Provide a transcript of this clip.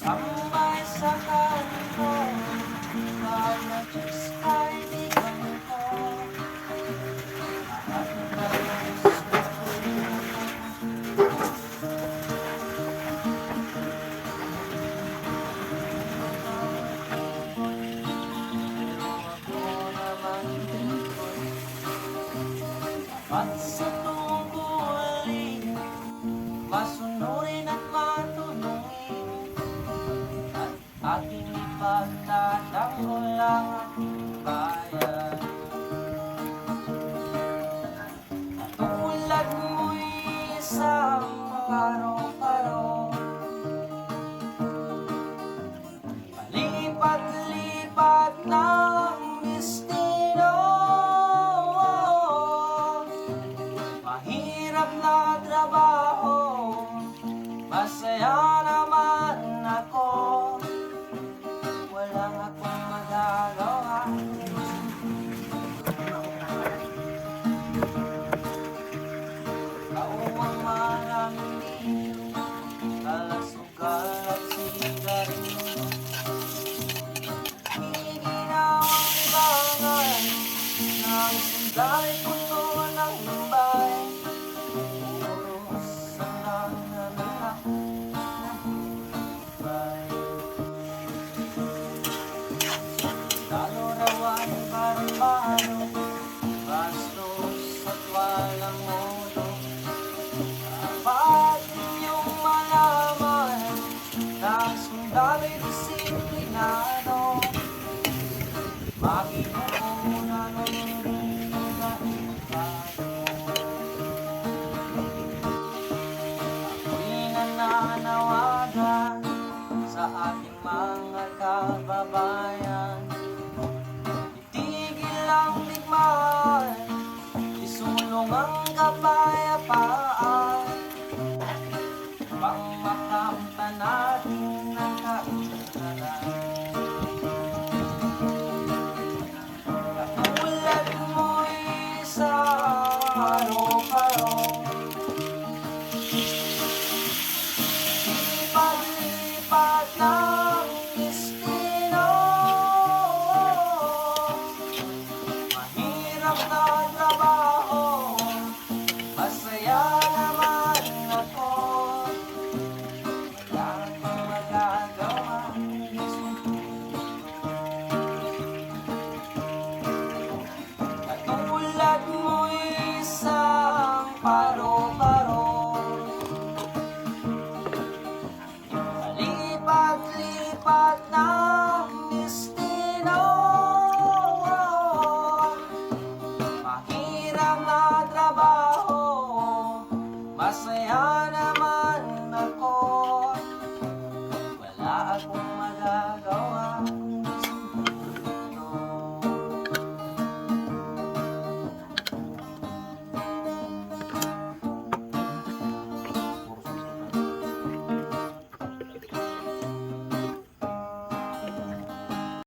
Tambay sa kanto, ikaw na Diyos ay di ganito. Lahat ng gusto pero ako naman ko'y dapat sa tungkulin, masunurin at matulungin. Aking ipagtatanggol lang aking bayan. Tulad mo'y isang paro-paro, palipat-lipat ng destino. Mahirap na trabaho, masaya naman ako. Walang akong magagawa. Kauwang maraming ilo, kalasukal at sigarilyo. Iginawang libangan ng sundalo'y puno ng lumbay. Puro sanang nanalak naghihintay. Lalo raw ay parang